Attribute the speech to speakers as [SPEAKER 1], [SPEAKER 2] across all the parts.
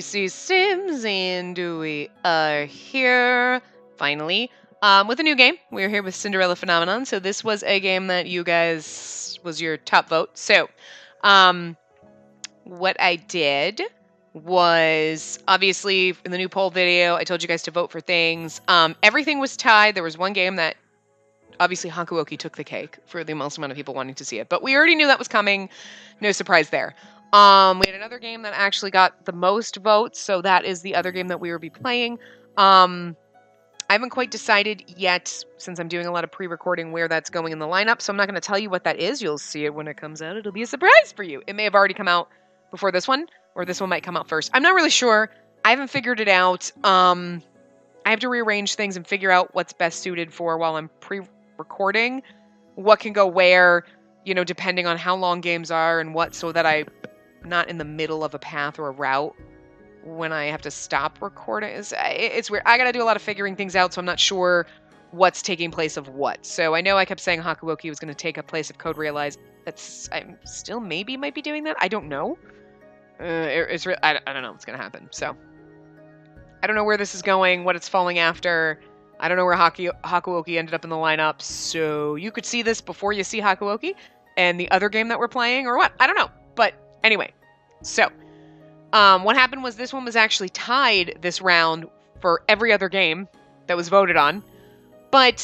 [SPEAKER 1] Spacey Sims, and we are here, finally, with a new game. We're here with Cinderella Phenomenon, so this was a game that you guys was your top vote. So, what I did was, obviously, in the new poll video, I told you guys to vote for things. Everything was tied. There was one game that, obviously, Hakuoki took the cake for the most amount of people wanting to see it, but we already knew that was coming. No surprise there. We had another game that actually got the most votes, so that is the other game that we will be playing. I haven't quite decided yet, since I'm doing a lot of pre-recording, where that's going in the lineup, so I'm not going to tell you what that is. You'll see it when it comes out. It'll be a surprise for you. It may have already come out before this one, or this one might come out first. I'm not really sure. I haven't figured it out. I have to rearrange things and figure out what's best suited for while I'm pre-recording, what can go where, you know, depending on how long games are and what, so that I'm not in the middle of a path or a route when I have to stop recording. It's weird. I gotta do a lot of figuring things out, so I'm not sure what's taking place of what. So I know I kept saying Hakuoki was going to take a place of Code Realize. I'm still maybe might be doing that. I don't know. I don't know what's going to happen. So I don't know where this is going, what it's falling after. I don't know where Hakuoki ended up in the lineup. So you could see this before you see Hakuoki and the other game that we're playing, or what? I don't know. But anyway, so what happened was this one was actually tied this round for every other game that was voted on. But,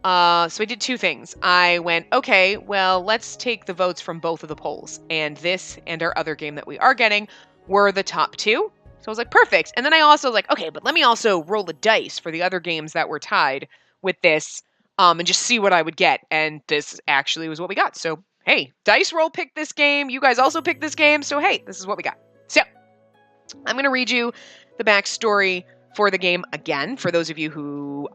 [SPEAKER 1] so I did two things. I went, okay, well, let's take the votes from both of the polls. And this and our other game that we are getting were the top two. So I was like, perfect. And then I also was like, okay, but let me also roll the dice for the other games that were tied with this, and just see what I would get. And this actually was what we got. So, hey, Dice Roll picked this game. You guys also picked this game. So, hey, this is what we got. So, I'm going to read you the backstory for the game again, for those of you who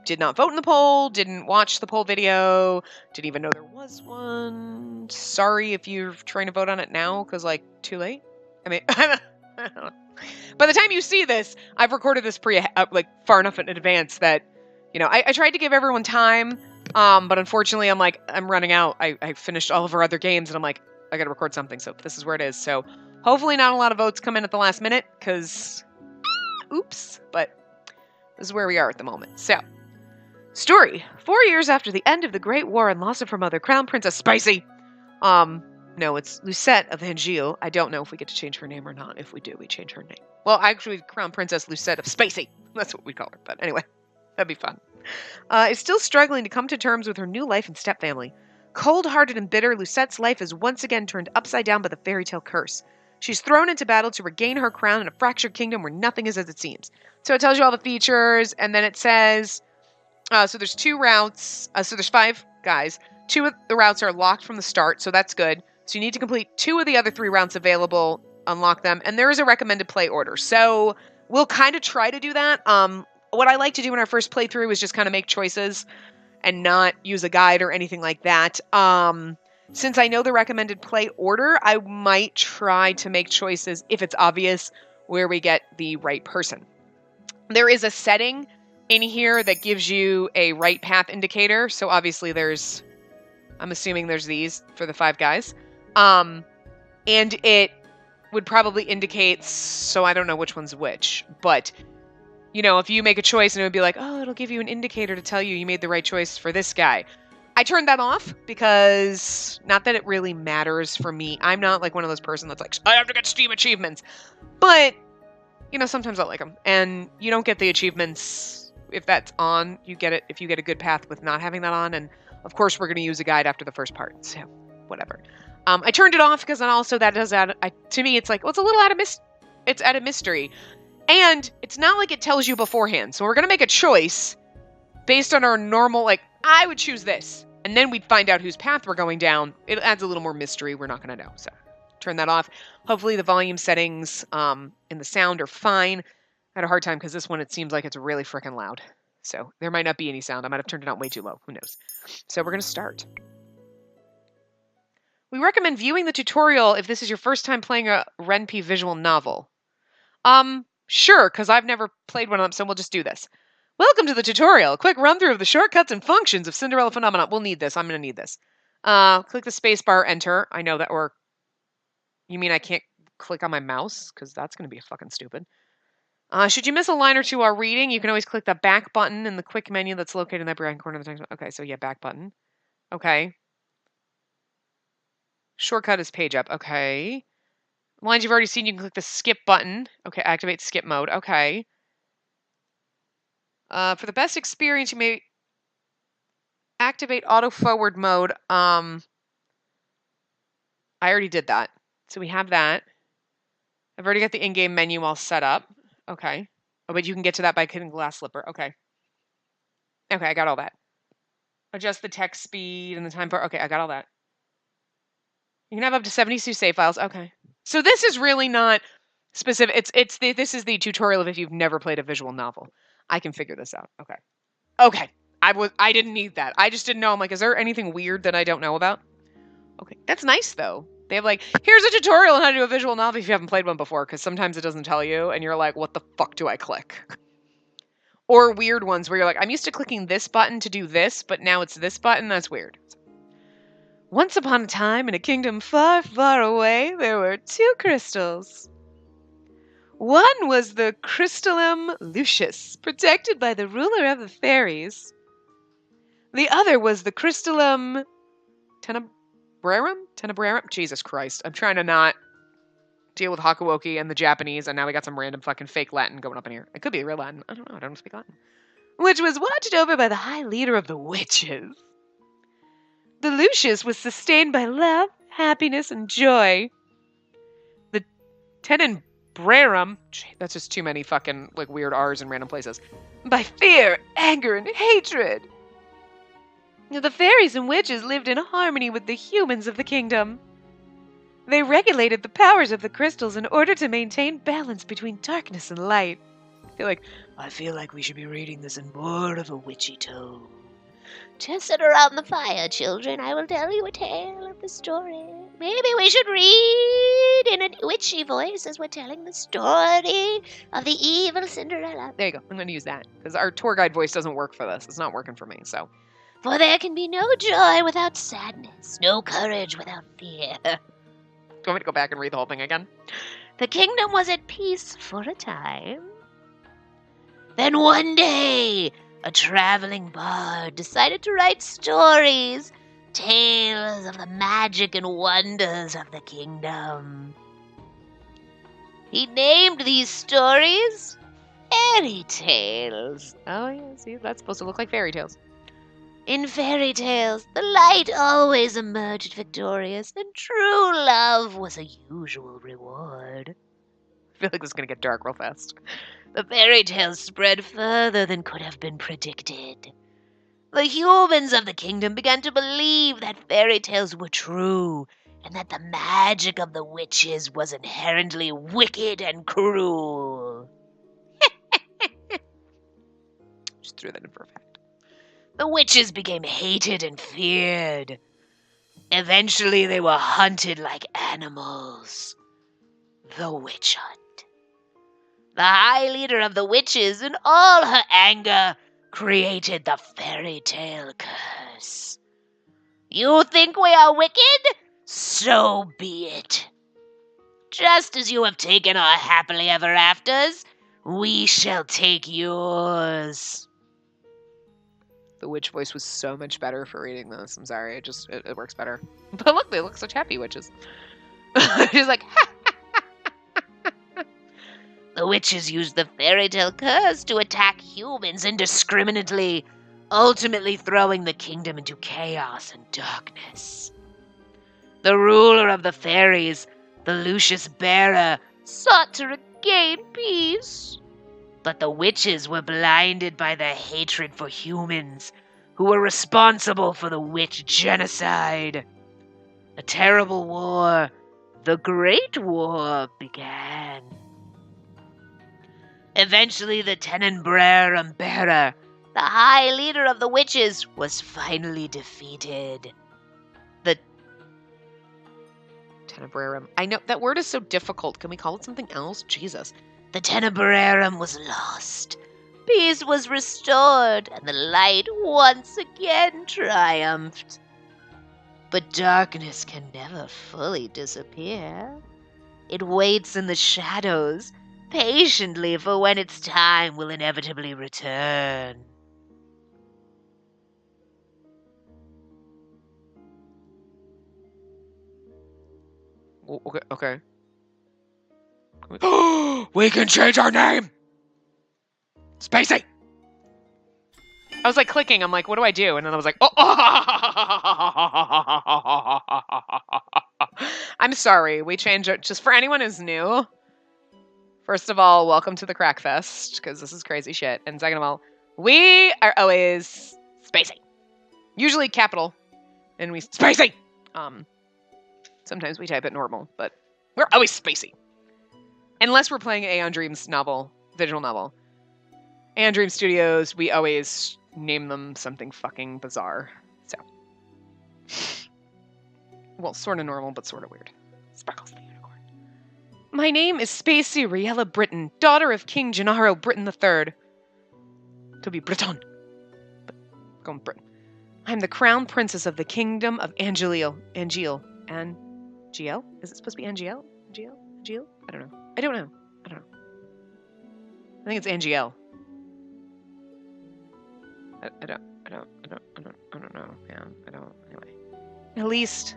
[SPEAKER 1] did not vote in the poll, didn't watch the poll video, didn't even know there was one. Sorry if you're trying to vote on it now, because, like, too late. I mean, I don't know. By the time you see this, I've recorded this far enough in advance that, you know, I tried to give everyone time, but unfortunately, I'm running out. I finished all of our other games, and I'm like, I gotta record something, so this is where it is. So hopefully not a lot of votes come in at the last minute, because, oops, but this is where we are at the moment. So, story. 4 years after the end of the Great War and loss of her mother, Crown Princess Spacey. No, it's Lucette of Anjou. I don't know if we get to change her name or not. If we do, we change her name. Well, actually, Crown Princess Lucette of Spacey. That's what we call her, but anyway, that'd be fun. Is still struggling to come to terms with her new life and stepfamily. Cold-hearted and bitter, Lucette's life is once again turned upside down by the fairy tale curse. She's thrown into battle to regain her crown in a fractured kingdom where nothing is as it seems. So it tells you all the features, and then it says, so there's 2 routes, so there's 5 guys. 2 of the routes are locked from the start, so that's good. So you need to complete 2 of the other 3 routes available, unlock them, and there is a recommended play order. So we'll kind of try to do that. What I like to do in our first playthrough is just kind of make choices and not use a guide or anything like that. Since I know the recommended play order, I might try to make choices, if it's obvious, where we get the right person. There is a setting in here that gives you a right path indicator. So obviously I'm assuming there's these for the 5 guys. And it would probably indicate, so I don't know which one's which, but, you know, if you make a choice and it would be like, oh, it'll give you an indicator to tell you made the right choice for this guy. I turned that off because, not that it really matters for me. I'm not like one of those person that's like, I have to get Steam achievements. But, you know, sometimes I like them. And you don't get the achievements if that's on. You get it if you get a good path with not having that on. And, of course, we're going to use a guide after the first part. So, whatever. I turned it off because then also that does add, to me, it's like, well, it's a little it's added mystery. And it's not like it tells you beforehand. So we're going to make a choice based on our normal, like, I would choose this. And then we'd find out whose path we're going down. It adds a little more mystery. We're not going to know. So turn that off. Hopefully the volume settings in the sound are fine. I had a hard time because this one, it seems like it's really freaking loud. So there might not be any sound. I might have turned it out way too low. Who knows? So we're going to start. We recommend viewing the tutorial if this is your first time playing a Ren'Py visual novel. Sure, because I've never played one of them, so we'll just do this. Welcome to the tutorial. Quick run through of the shortcuts and functions of Cinderella Phenomenon. We'll need this. I'm going to need this. Click the space bar, enter. I know that, or you mean I can't click on my mouse, because that's going to be fucking stupid. Should you miss a line or two while reading, you can always click the back button in the quick menu that's located in the upper right corner of the text. Okay, so yeah, back button. Okay. Shortcut is page up. Okay. Lines you've already seen, you can click the skip button. Okay, activate skip mode. Okay. For the best experience, you may activate auto forward mode. I already did that. So we have that. I've already got the in-game menu all set up. Okay. Oh, but you can get to that by clicking glass slipper. Okay. Okay, I got all that. Adjust the text speed and the time for. Okay, I got all that. You can have up to 72 save files. Okay. So this is really not specific. This is the tutorial of if you've never played a visual novel. I can figure this out. Okay. Okay. I didn't need that. I just didn't know. I'm like, is there anything weird that I don't know about? Okay. That's nice though. They have like, here's a tutorial on how to do a visual novel if you haven't played one before, because sometimes it doesn't tell you and you're like, what the fuck do I click? Or weird ones where you're like, I'm used to clicking this button to do this, but now it's this button. That's weird. Once upon a time, in a kingdom far, far away, there were two crystals. One was the Crystallum Lucius, protected by the ruler of the fairies. The other was the Crystallum Tenebrarum? Jesus Christ. I'm trying to not deal with Hakuoki and the Japanese, and now we got some random fucking fake Latin going up in here. It could be real Latin. I don't know. I don't speak Latin. Which was watched over by the high leader of the witches. The Lucius was sustained by love, happiness, and joy. The Tenebrarum, that's just too many fucking like weird R's in random places, by fear, anger, and hatred. The fairies and witches lived in harmony with the humans of the kingdom. They regulated the powers of the crystals in order to maintain balance between darkness and light. I feel like we should be reading this in more of a witchy tone.
[SPEAKER 2] Just sit around the fire, children. I will tell you a tale of the story. Maybe we should read in a witchy voice as we're telling the story of the evil Cinderella.
[SPEAKER 1] There you go. I'm going to use that, because our tour guide voice doesn't work for this. It's not working for me, so.
[SPEAKER 2] For there can be no joy without sadness, no courage without fear.
[SPEAKER 1] Do you want me to go back and read the whole thing again?
[SPEAKER 2] The kingdom was at peace for a time. Then one day, a traveling bard decided to write stories, tales of the magic and wonders of the kingdom. He named these stories fairy tales.
[SPEAKER 1] Oh, yeah, see, that's supposed to look like fairy tales.
[SPEAKER 2] In fairy tales, the light always emerged victorious, and true love was a usual reward.
[SPEAKER 1] I feel like this is going to get dark real fast.
[SPEAKER 2] The fairy tales spread further than could have been predicted. The humans of the kingdom began to believe that fairy tales were true, and that the magic of the witches was inherently wicked and cruel.
[SPEAKER 1] Just threw that in for a fact.
[SPEAKER 2] The witches became hated and feared. Eventually they were hunted like animals. The witch hunt. The high leader of the witches, in all her anger, created the fairy tale curse. You think we are wicked? So be it. Just as you have taken our happily ever afters, we shall take yours.
[SPEAKER 1] The witch voice was so much better for reading this. I'm sorry, it works better. But look, they look such happy witches. She's like, ha!
[SPEAKER 2] The witches used the fairy tale curse to attack humans indiscriminately, ultimately throwing the kingdom into chaos and darkness. The ruler of the fairies, the Lucius Bearer, sought to regain peace. But the witches were blinded by their hatred for humans, who were responsible for the witch genocide. A terrible war, the Great War, began. Eventually, the Tenebrarum Bearer, the high leader of the witches, was finally defeated. The
[SPEAKER 1] Tenebrarum. I know, that word is so difficult. Can we call it something else? Jesus.
[SPEAKER 2] The Tenebrarum was lost. Peace was restored, and the light once again triumphed. But darkness can never fully disappear. It waits in the shadows, patiently for when its time will inevitably return.
[SPEAKER 1] Okay. We can change our name! Spacey! I was like clicking, I'm like, what do I do? And then I was like, oh! I'm sorry, we changed it. Just for anyone who's new, first of all, welcome to the Crack Fest, because this is crazy shit. And second of all, we are always Spacey. Usually capital, and we Spacey! Sometimes we type it normal, but we're always Spacey. Unless we're playing Aeon Dreams novel, visual novel. Aeon Dream Studios, we always name them something fucking bizarre. So. Well, sort of normal, but sort of weird. Sparkles the Unicorn. My name is Spacey Riella Britton, daughter of King Gennaro Britton III. To be Breton. But going Britain. I'm the crown princess of the kingdom of Angeliel. Angeal. Is it supposed to be Angeal? Angeal? I don't know. I don't know. I think it's Angeal. I don't know. Yeah, anyway. At least,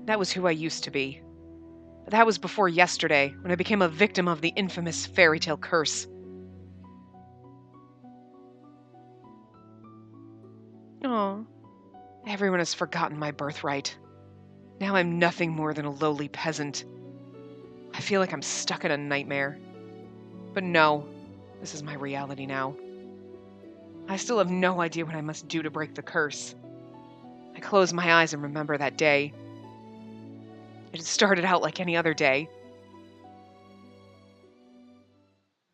[SPEAKER 1] that was who I used to be. But that was before yesterday, when I became a victim of the infamous fairy tale curse. Oh, everyone has forgotten my birthright. Now I'm nothing more than a lowly peasant. I feel like I'm stuck in a nightmare. But no, this is my reality now. I still have no idea what I must do to break the curse. I close my eyes and remember that day. It had started out like any other day.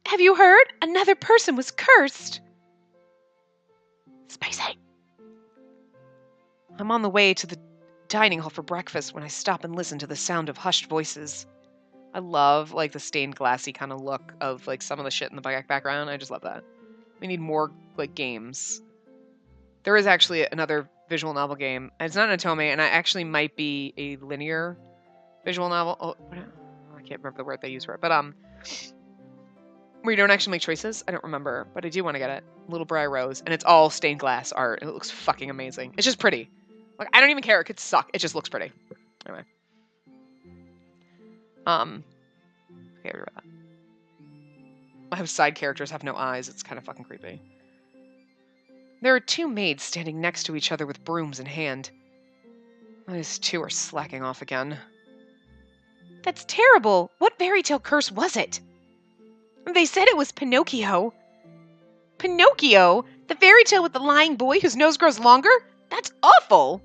[SPEAKER 1] Have you heard? Another person was cursed! Spacey! I'm on the way to the dining hall for breakfast when I stop and listen to the sound of hushed voices. I love, like, the stained glassy kind of look of, like, some of the shit in the background. I just love that. We need more, like, games. There is actually another visual novel game. It's not an Otome, and it actually might be a linear visual novel. Oh, I can't remember the word they use for it. But, where you don't actually make choices. I don't remember, but I do want to get it. Little Briar Rose. And it's all stained glass art. It looks fucking amazing. It's just pretty. Like, I don't even care. It could suck. It just looks pretty. Anyway. Okay, remember that. I have side characters have no eyes. It's kind of fucking creepy. There are two maids standing next to each other with brooms in hand. These two are slacking off again. That's terrible! What fairy tale curse was it? They said it was Pinocchio. Pinocchio? The fairy tale with the lying boy whose nose grows longer? That's awful!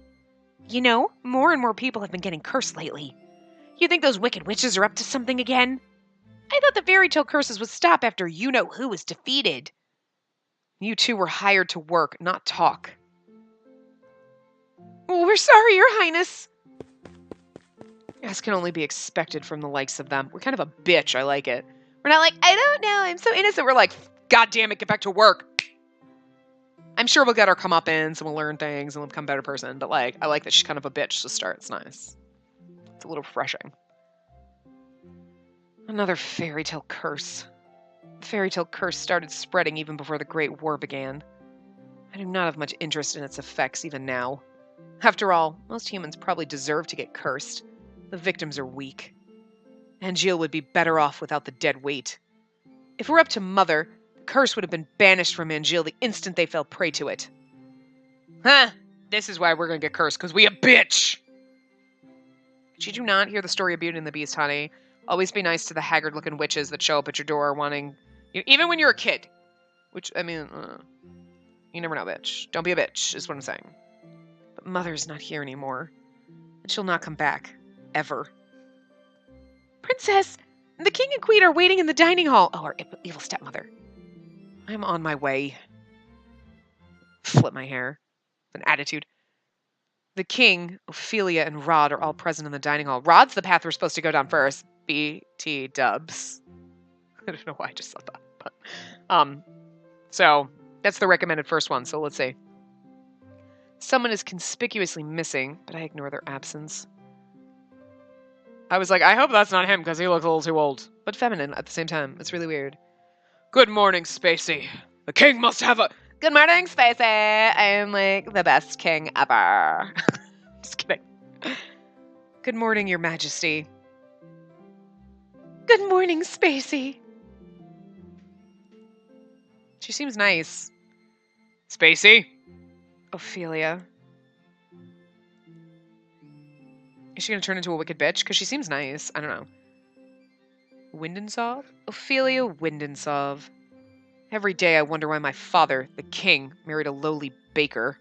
[SPEAKER 1] You know, more and more people have been getting cursed lately. You think those wicked witches are up to something again? I thought the fairy tale curses would stop after you-know-who was defeated. You two were hired to work, not talk. Oh, we're sorry, Your Highness. As can only be expected from the likes of them. We're kind of a bitch, I like it. We're not like, I don't know, I'm so innocent. We're like, God damn it, get back to work. I'm sure we'll get our comeuppance and we'll learn things and we'll become a better person. But, like, I like that she's kind of a bitch to start. It's nice. It's a little refreshing. Another fairy tale curse. The fairy tale curse started spreading even before the Great War began. I do not have much interest in its effects even now. After all, most humans probably deserve to get cursed. The victims are weak. Angeal would be better off without the dead weight. If it were up to Mother, the curse would have been banished from Angeal the instant they fell prey to it. Huh! This is why we're gonna get cursed, because we a bitch! Did you not hear the story of Beauty and the Beast, honey? Always be nice to the haggard-looking witches that show up at your door wanting... Even when you're a kid. Which, I mean, you never know, bitch. Don't be a bitch, is what I'm saying. But Mother's not here anymore. And she'll not come back. Ever. Princess! The king and queen are waiting in the dining hall. Oh, our evil stepmother. I'm on my way. Flip my hair. With an attitude. The king, Ophelia, and Rod are all present in the dining hall. Rod's the path we're supposed to go down first. BT dubs. I don't know why I just said that. But, so, that's the recommended first one, so let's see. Someone is conspicuously missing, but I ignore their absence. I was like, I hope that's not him because he looks a little too old. But feminine at the same time. It's really weird. Good morning, Spacey. The king must have a... Good morning, Spacey. I am like the best king ever. Just kidding. Good morning, your majesty. Good morning, Spacey. She seems nice. Spacey? Ophelia. Is she going to turn into a wicked bitch? Because she seems nice. I don't know. Windensov? Ophelia Windensov. Every day I wonder why my father, the king, married a lowly baker.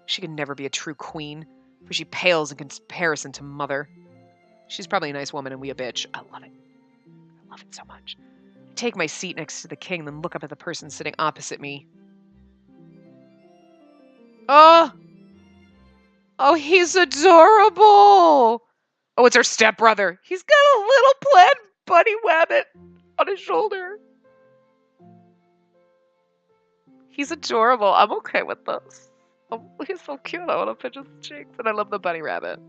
[SPEAKER 1] She could never be a true queen, for she pales in comparison to mother. She's probably a nice woman and we a bitch. I love it. I love it so much. I take my seat next to the king, then look up at the person sitting opposite me. Oh! Oh, he's adorable! Oh, it's her stepbrother. He's got a little plaid bunny rabbit on his shoulder. He's adorable. I'm okay with this. Oh, he's so cute. I want to pinch his cheeks. And I love the bunny rabbit.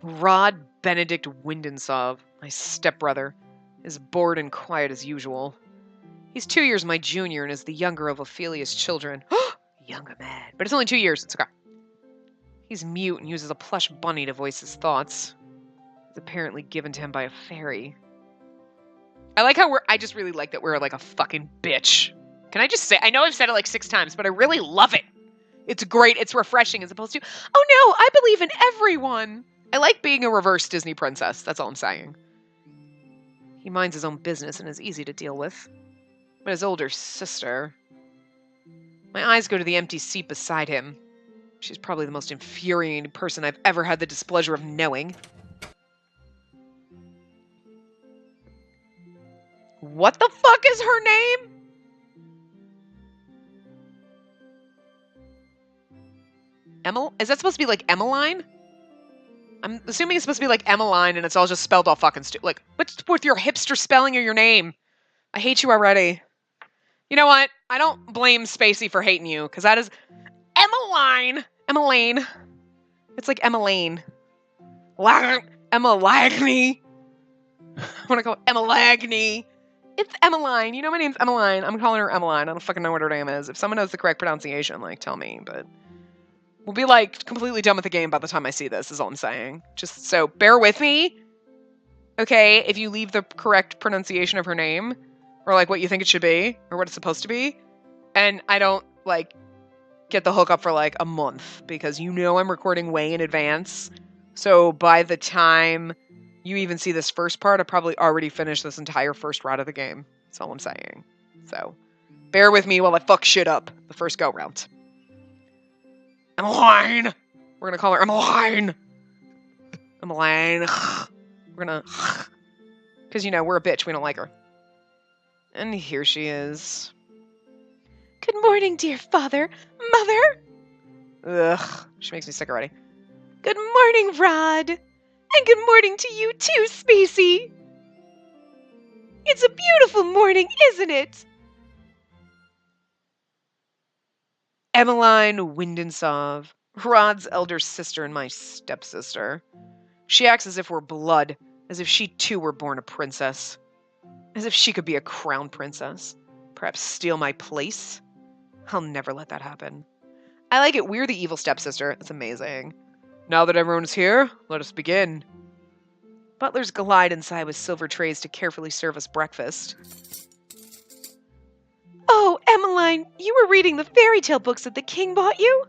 [SPEAKER 1] Rod Benedict Windensov, my stepbrother, is bored and quiet as usual. He's 2 years my junior and is the younger of Ophelia's children. Younger man. But it's only 2 years. It's okay. He's mute and uses a plush bunny to voice his thoughts. It's apparently given to him by a fairy. I like how I just really like that we're like a fucking bitch. Can I just say, I know I've said it like 6 times, but I really love it. It's great. It's refreshing as opposed to, oh no, I believe in everyone. I like being a reverse Disney princess. That's all I'm saying. He minds his own business and is easy to deal with. But his older sister... My eyes go to the empty seat beside him. She's probably the most infuriating person I've ever had the displeasure of knowing. What the fuck is her name? Is that supposed to be like Emmeline? I'm assuming it's supposed to be like Emmeline and it's all just spelled all fucking stupid. Like, what's with your hipster spelling of your name? I hate you already. You know what? I don't blame Spacey for hating you, because that is Emmeline. Emmeline. It's like Emmeline. Emma Lagney. I want to call it Emma Lagney. It's Emmeline. You know my name's Emmeline. I'm calling her Emmeline. I don't fucking know what her name is. If someone knows the correct pronunciation, like, tell me, but... We'll be, like, completely done with the game by the time I see this, is all I'm saying. Just, so, bear with me. Okay, if you leave the correct pronunciation of her name, or, like, what you think it should be, or what it's supposed to be, and I don't, like, get the hookup for, like, a month, because you know I'm recording way in advance, so by the time you even see this first part, I probably already finished this entire first round of the game. That's all I'm saying. So, bear with me while I fuck shit up the first go-round. Emmeline! We're gonna call her Emmeline! Emmeline. We're gonna... Because, you know, we're a bitch. We don't like her. And here she is. Good morning, dear father. Mother! Ugh. She makes me sick already. Good morning, Rod. And good morning to you too, Spacey. It's a beautiful morning, isn't it? Emmeline Windensov, Rod's elder sister and my stepsister. She acts as if we're blood, as if she too were born a princess. As if she could be a crown princess. Perhaps steal my place. I'll never let that happen. I like it. We're the evil stepsister. It's amazing. Now that everyone's here, let us begin. Butlers glide inside with silver trays to carefully serve us breakfast. Oh, Emmeline, you were reading the fairy tale books that the king bought you?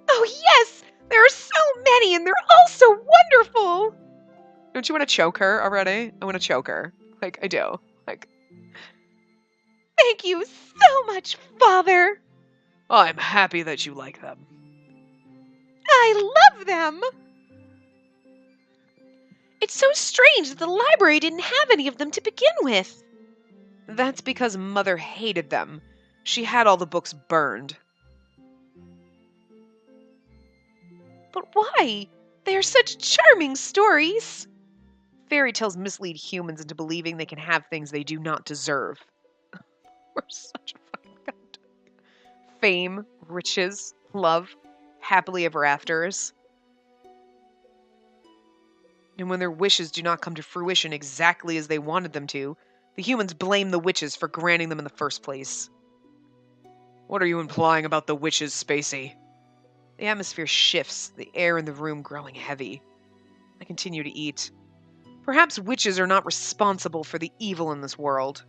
[SPEAKER 1] Oh, yes! There are so many, and they're all so wonderful! Don't you want to choke her already? I want to choke her. Like, I do. Like, thank you so much, Father! I'm happy that you like them. I love them! It's so strange that the library didn't have any of them to begin with. That's because Mother hated them. She had all the books burned. But why? They are such charming stories. Fairy tales mislead humans into believing they can have things they do not deserve. We're such a fucking god. Fame, riches, love, happily ever afters. And when their wishes do not come to fruition exactly as they wanted them to, the humans blame the witches for granting them in the first place. What are you implying about the witches, Spacey? The atmosphere shifts, the air in the room growing heavy. I continue to eat. Perhaps witches are not responsible for the evil in this world.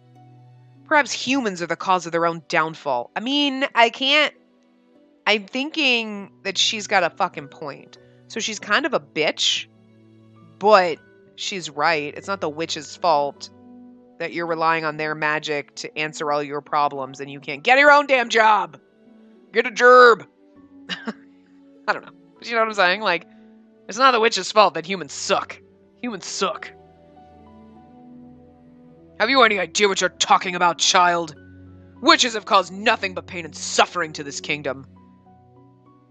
[SPEAKER 1] Perhaps humans are the cause of their own downfall. I mean, I'm thinking that she's got a fucking point. So she's kind of a bitch, but she's right. It's not the witch's fault that you're relying on their magic to answer all your problems and you can't get your own damn job. Get a gerb. I don't know. But you know what I'm saying? Like, it's not the witch's fault that humans suck. Humans suck. Have you any idea what you're talking about, child? Witches have caused nothing but pain and suffering to this kingdom.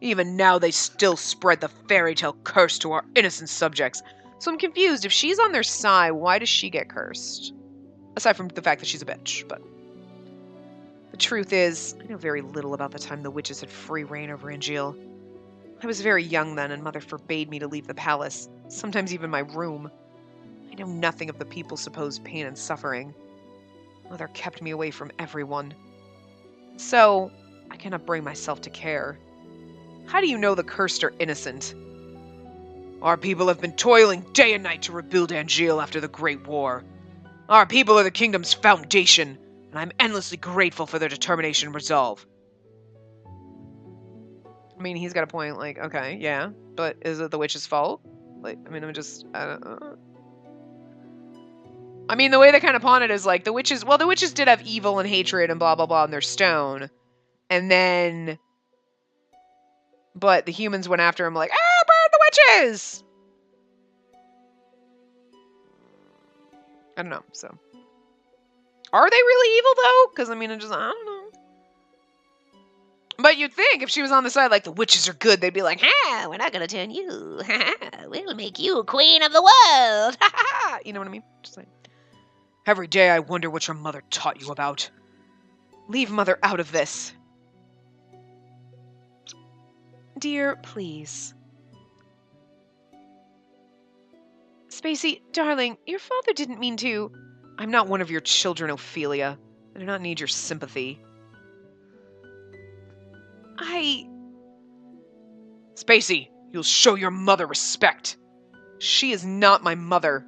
[SPEAKER 1] Even now, they still spread the fairy tale curse to our innocent subjects. So I'm confused. If she's on their side, why does she get cursed? Aside from the fact that she's a bitch, but... The truth is, I know very little about the time the witches had free reign over Angeal. I was very young then, and Mother forbade me to leave the palace, sometimes even my room. I know nothing of the people's supposed pain and suffering. Mother kept me away from everyone. So, I cannot bring myself to care. How do you know the cursed are innocent? Our people have been toiling day and night to rebuild Angeal after the Great War. Our people are the kingdom's foundation, and I'm endlessly grateful for their determination and resolve. I mean, he's got a point, like, okay, yeah, but is it the witch's fault? Like, I mean, I don't know. I mean, the way they kind of pawn it is, like, the witches did have evil and hatred and blah, blah, blah in their stone. And then, but the humans went after him like, burn the witches! I don't know, so. Are they really evil, though? Because, I mean, I don't know. But you'd think if she was on the side like the witches are good, they'd be like, ha, we're not going to turn you. Ha, we'll make you queen of the world. Ha, ha. You know what I mean? Just like, every day I wonder what your mother taught you about. Leave Mother out of this. Dear, please. Spacey, darling, your father didn't mean to. I'm not one of your children, Ophelia. I do not need your sympathy. Spacey, you'll show your mother respect. She is not my mother.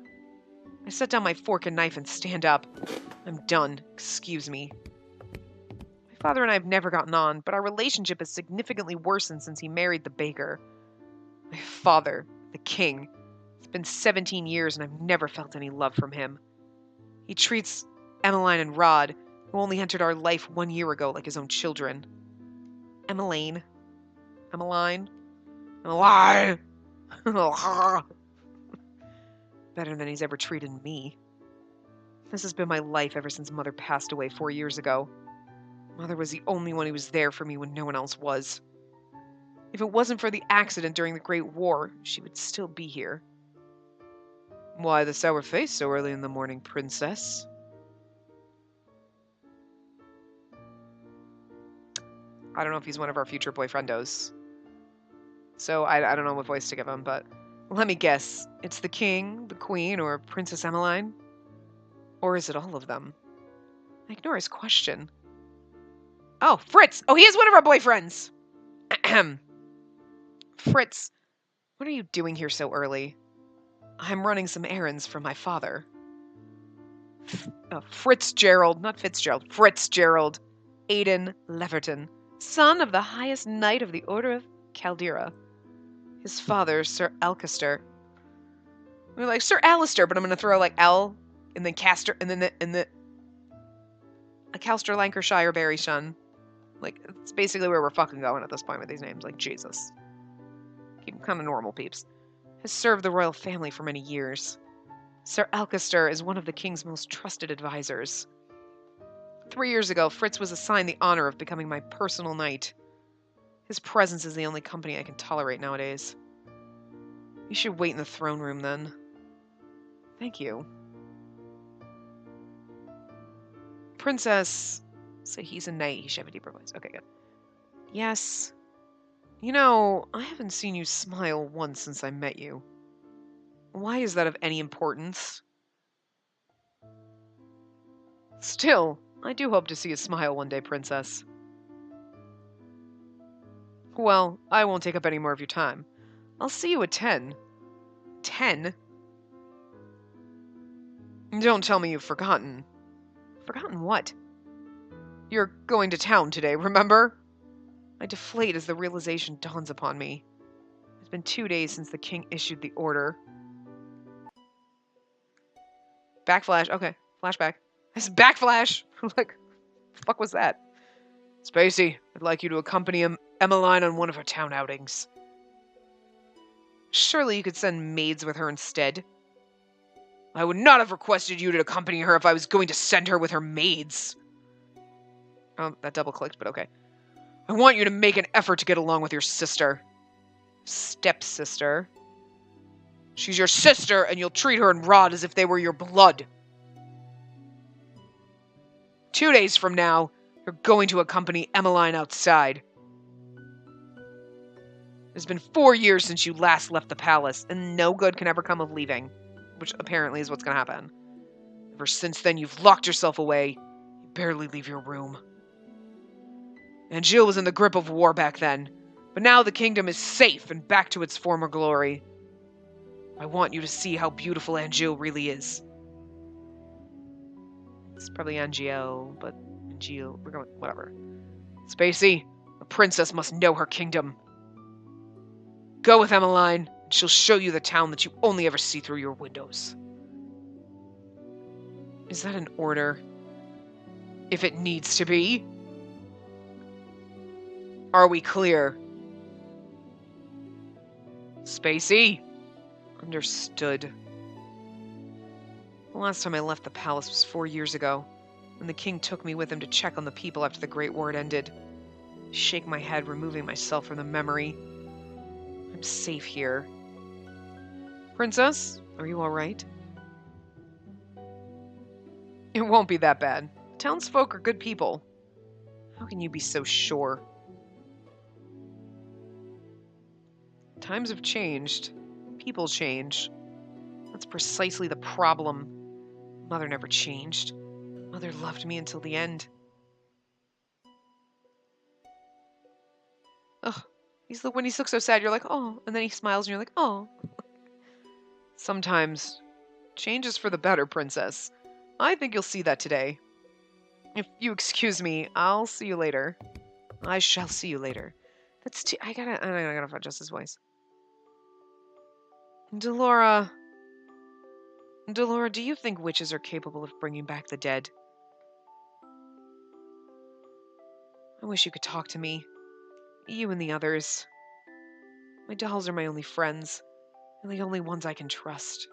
[SPEAKER 1] I set down my fork and knife and stand up. I'm done. Excuse me. My father and I have never gotten on, but our relationship has significantly worsened since he married the baker. My father, the king. It's been 17 years and I've never felt any love from him. He treats Emmeline and Rod, who only entered our life 1 year ago, like his own children. Emmeline. Better than he's ever treated me. This has been my life ever since Mother passed away 4 years ago. Mother was the only one who was there for me when no one else was. If it wasn't for the accident during the Great War, she would still be here. Why the sour face so early in the morning, princess? I don't know if he's one of our future boyfriendos. So I don't know what voice to give him, but let me guess. It's the king, the queen, or Princess Emmeline? Or is it all of them? I ignore his question. Oh, Fritz! Oh, he is one of our boyfriends! Ahem. Fritz, what are you doing here so early? I'm running some errands for my father. Fitzgerald, not Fitzgerald, Fitzgerald, Aidan Leverton, son of the highest knight of the Order of Caldera. His father, Sir Alcester. I mean, like Sir Alistair, but I'm gonna throw like L and then Castor and then a Calster Lancashire Berry Shun. Like it's basically where we're fucking going at this point with these names. Like Jesus, keep them kind of normal, peeps. Has served the royal family for many years. Sir Alcester is one of the king's most trusted advisors. 3 years ago, Fritz was assigned the honor of becoming my personal knight. His presence is the only company I can tolerate nowadays. You should wait in the throne room, then. Thank you. Princess... Say he's a knight, he should have a deeper voice. Okay, good. Yes. You know, I haven't seen you smile once since I met you. Why is that of any importance? Still, I do hope to see a smile one day, Princess. Well, I won't take up any more of your time. I'll see you at 10. 10? Don't tell me you've forgotten. Forgotten what? You're going to town today, remember? I deflate as the realization dawns upon me. It's been 2 days since the king issued the order. Backflash. Okay, flashback. It's backflash! Like, the fuck was that? Spacey, I'd like you to accompany Emmeline on one of her town outings. Surely you could send maids with her instead. I would not have requested you to accompany her if I was going to send her with her maids. That double-clicked, but okay. I want you to make an effort to get along with your sister. Stepsister. She's your sister, and you'll treat her and Rod as if they were your blood. 2 days from now, you're going to accompany Emmeline outside. It's been 4 years since you last left the palace, and no good can ever come of leaving, which apparently is what's going to happen. Ever since then, you've locked yourself away. You barely leave your room. Angile was in the grip of war back then, but now the kingdom is safe and back to its former glory. I want you to see how beautiful Angile really is. It's probably Angio, but Angile, we're going, whatever. Spacey, a princess must know her kingdom. Go with Emmeline, and she'll show you the town that you only ever see through your windows. Is that an order? If it needs to be. Are we clear? Spacey? Understood. The last time I left the palace was 4 years ago, when the king took me with him to check on the people after the Great War had ended. I shake my head, removing myself from the memory. I'm safe here. Princess, are you alright? It won't be that bad. Townsfolk are good people. How can you be so sure? Times have changed. People change. That's precisely the problem. Mother never changed. Mother loved me until the end. Ugh. When he looks so sad, you're like, oh. And then he smiles and you're like, oh. Sometimes, change is for the better, Princess. I think you'll see that today. If you excuse me, I'll see you later. I shall see you later. That's too... I gotta adjust his voice. Delora, do you think witches are capable of bringing back the dead? I wish you could talk to me. You and the others. My dolls are my only friends, and the only ones I can trust.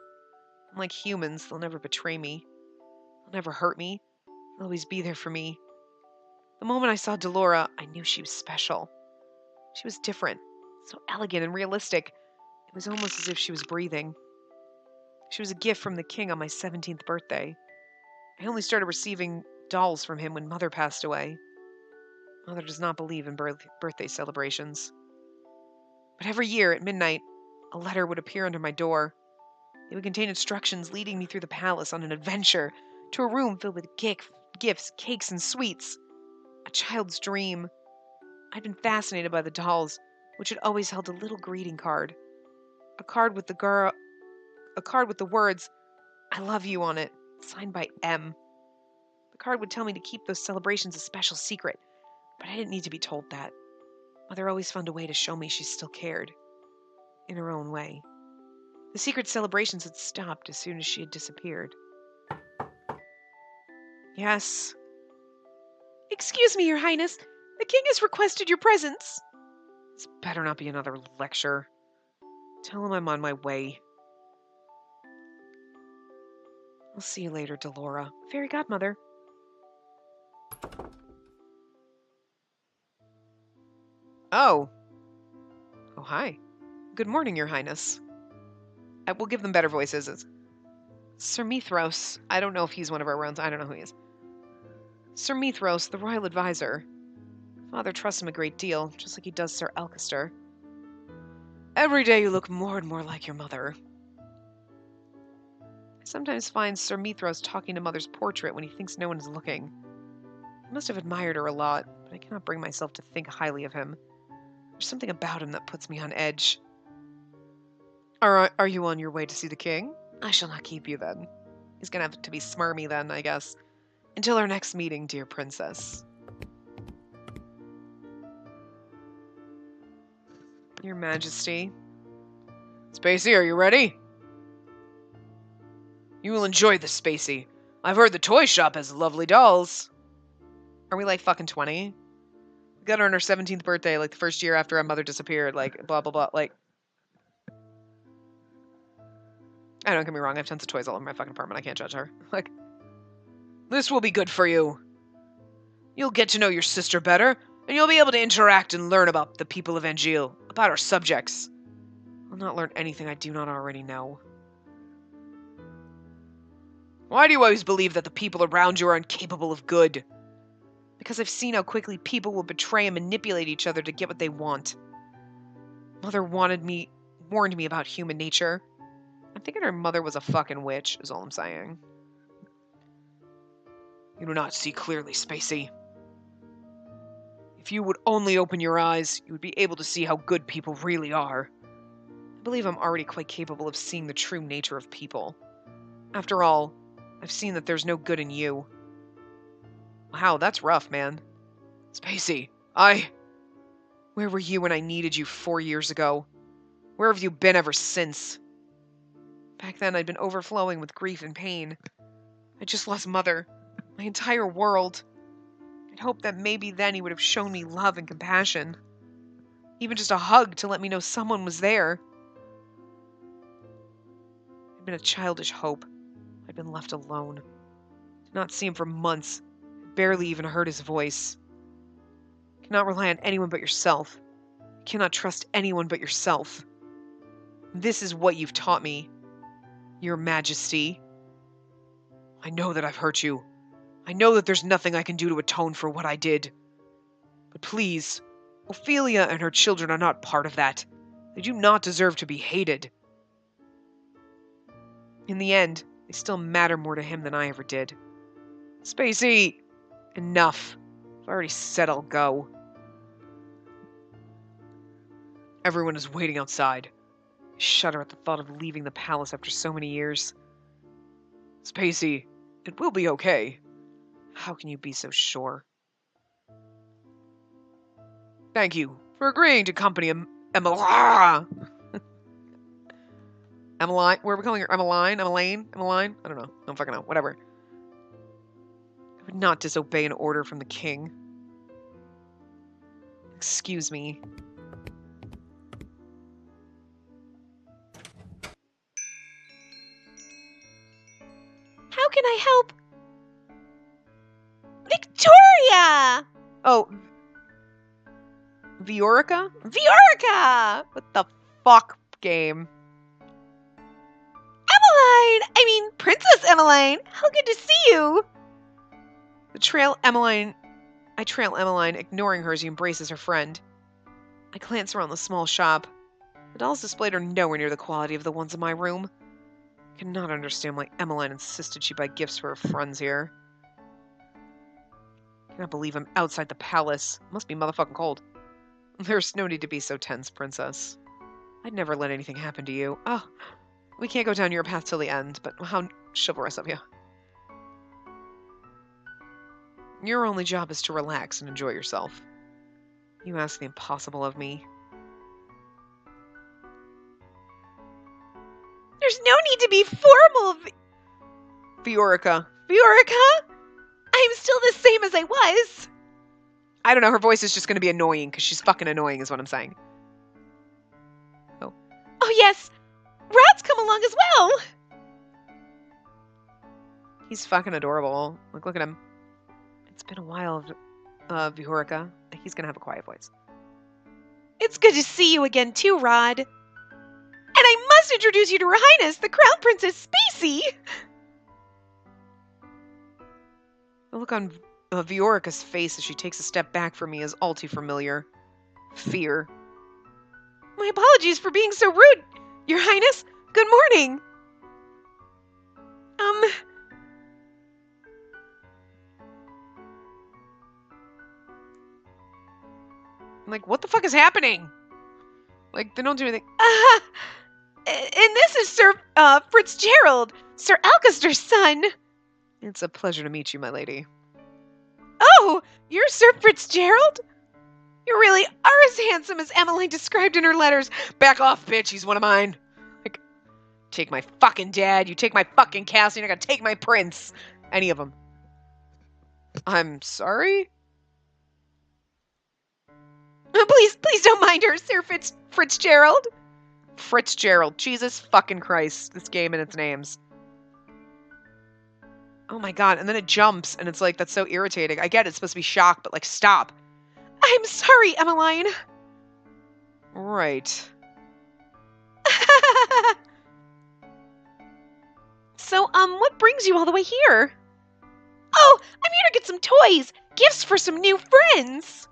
[SPEAKER 1] Unlike humans, they'll never betray me. They'll never hurt me. They'll always be there for me. The moment I saw Delora, I knew she was special. She was different, so elegant and realistic. It was almost as if she was breathing. She was a gift from the king on my 17th birthday. I only started receiving dolls from him when Mother passed away. Mother does not believe in birthday celebrations. But every year at midnight, a letter would appear under my door. It would contain instructions leading me through the palace on an adventure to a room filled with gifts, cakes, and sweets. A child's dream. I'd been fascinated by the dolls, which had always held a little greeting card. A card with the words, I love you on it, signed by M. The card would tell me to keep those celebrations a special secret, but I didn't need to be told that. Mother always found a way to show me she still cared. In her own way. The secret celebrations had stopped as soon as she had disappeared. Yes. Excuse me, Your Highness. The king has requested your presence. This better not be another lecture. Tell him I'm on my way. I'll see you later, Delora. Fairy godmother. Oh. Oh, hi. Good morning, Your Highness. I will give them better voices. It's Sir Mithros. I don't know if he's one of our rounds. I don't know who he is. Sir Mithros, the royal advisor. Father trusts him a great deal, just like he does Sir Alcester. Every day you look more and more like your mother. sometimes finds Sir Mithras talking to Mother's portrait when he thinks no one is looking. I must have admired her a lot, but I cannot bring myself to think highly of him. There's something about him that puts me on edge. Are you on your way to see the king? I shall not keep you then. He's gonna have to be smarmy then, I guess. Until our next meeting, dear princess. Your Majesty. Spacey, are you ready? You will enjoy this, Spacey. I've heard the toy shop has lovely dolls. Are we like fucking 20? We got her on her 17th birthday, like the first year after our mother disappeared, like blah blah blah, like. I don't get me wrong, I have tons of toys all over my fucking apartment, I can't judge her. Like, this will be good for you. You'll get to know your sister better, and you'll be able to interact and learn about the people of Angeal, about our subjects. I'll not learn anything I do not already know. Why do you always believe that the people around you are incapable of good? Because I've seen how quickly people will betray and manipulate each other to get what they want. Mother warned me about human nature. I'm thinking her mother was a fucking witch, is all I'm saying. You do not see clearly, Spacey. If you would only open your eyes, you would be able to see how good people really are. I believe I'm already quite capable of seeing the true nature of people. After all, I've seen that there's no good in you. Wow, that's rough, man. Spacey, Where were you when I needed you 4 years ago? Where have you been ever since? Back then, I'd been overflowing with grief and pain. I just lost Mother, my entire world. I'd hoped that maybe then he would have shown me love and compassion. Even just a hug to let me know someone was there. It'd been a childish hope. I'd been left alone. Did not see him for months. Barely even heard his voice. You cannot rely on anyone but yourself. You cannot trust anyone but yourself. This is what you've taught me, Your Majesty. I know that I've hurt you. I know that there's nothing I can do to atone for what I did. But please, Ophelia and her children are not part of that. They do not deserve to be hated. In the end, they still matter more to him than I ever did. Spacey! Enough. I've already said I'll go. Everyone is waiting outside. I shudder at the thought of leaving the palace after so many years. Spacey, it will be okay. How can you be so sure? Thank you for agreeing to accompany Emmeline. Emmeline? Where are we calling her? Emmeline? Emmeline? I don't know. I don't fucking know. Whatever. I would not disobey an order from the king. Excuse me.
[SPEAKER 2] How can I help? Victoria!
[SPEAKER 1] Oh. Viorica?
[SPEAKER 2] Viorica!
[SPEAKER 1] What the fuck, game?
[SPEAKER 2] Princess Emmeline! How good to see you!
[SPEAKER 1] I trail Emmeline, ignoring her as she embraces her friend. I glance around the small shop. The dolls displayed are nowhere near the quality of the ones in my room. I cannot understand why Emmeline insisted she buy gifts for her friends here. I cannot believe I'm outside the palace. It must be motherfucking cold. There's no need to be so tense, princess. I'd never let anything happen to you. Oh, we can't go down your path till the end, but how chivalrous of you. Your only job is to relax and enjoy yourself. You ask the impossible of me.
[SPEAKER 2] There's no need to be formal,
[SPEAKER 1] Viorica.
[SPEAKER 2] Viorica? I'm still the same as I was.
[SPEAKER 1] I don't know, her voice is just going to be annoying, because she's fucking annoying is what I'm saying. Oh.
[SPEAKER 2] Oh yes, Rod's come along as well.
[SPEAKER 1] He's fucking adorable. Like, look at him. It's been a while, Viorica. He's going to have a quiet voice.
[SPEAKER 2] It's good to see you again too, Rod. And I must introduce you to Her Highness, the Crown Princess Spacey.
[SPEAKER 1] The look on Viorica's face as she takes a step back from me is all too familiar. Fear.
[SPEAKER 2] My apologies for being so rude, Your Highness. Good morning.
[SPEAKER 1] I'm like, what the fuck is happening? Like, they don't do anything.
[SPEAKER 3] And this is Sir Fitzgerald, Sir Alcaster's son.
[SPEAKER 1] It's a pleasure to meet you, my lady.
[SPEAKER 3] Oh, you're Sir Fitzgerald? You really are as handsome as Emmeline described in her letters.
[SPEAKER 1] Back off, bitch. He's one of mine. Like, take my fucking dad. You take my fucking Cassie. You're not gonna take my prince. Any of them. I'm sorry?
[SPEAKER 3] Please don't mind her, Sir Fitzgerald.
[SPEAKER 1] Fitzgerald. Jesus fucking Christ. This game and its names. Oh my god. And then it jumps, and it's like, that's so irritating. I get it's supposed to be shock, but like, stop.
[SPEAKER 3] I'm sorry, Emmeline.
[SPEAKER 1] Right.
[SPEAKER 3] So, what brings you all the way here? Oh, I'm here to get some toys. Gifts for some new friends.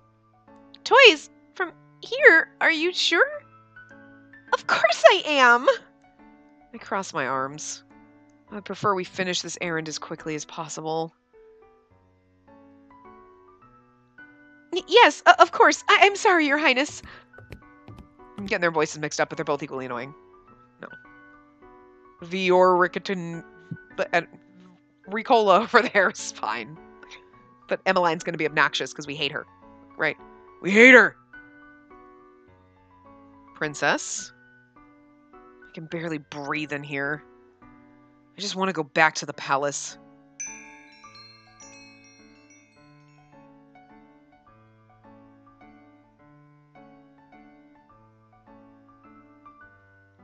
[SPEAKER 3] Toys? From here? Are you sure? Of course I am.
[SPEAKER 1] I cross my arms. I prefer we finish this errand as quickly as possible.
[SPEAKER 3] Yes, of course. I'm sorry, Your Highness.
[SPEAKER 1] I'm getting their voices mixed up, but they're both equally annoying. No. Vioricaton... Ricola over there is fine. But Emmeline's going to be obnoxious because we hate her. Right. We hate her! Princess? I can barely breathe in here. I just want to go back to the palace.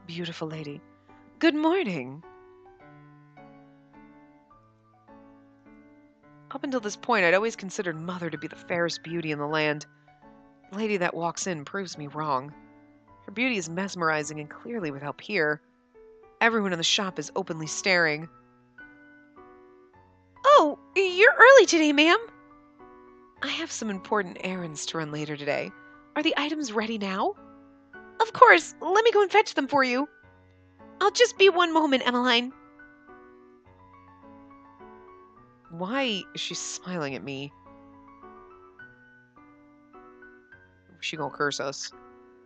[SPEAKER 1] Beautiful lady. Good morning. Up until this point, I'd always considered Mother to be the fairest beauty in the land. The lady that walks in proves me wrong. Her beauty is mesmerizing and clearly without peer. Everyone in the shop is openly staring.
[SPEAKER 3] Oh, you're early today, ma'am.
[SPEAKER 1] I have some important errands to run later today. Are the items ready now?
[SPEAKER 3] Of course. Let me go and fetch them for you. I'll just be one moment, Emmeline.
[SPEAKER 1] Why is she smiling at me? She gonna curse us.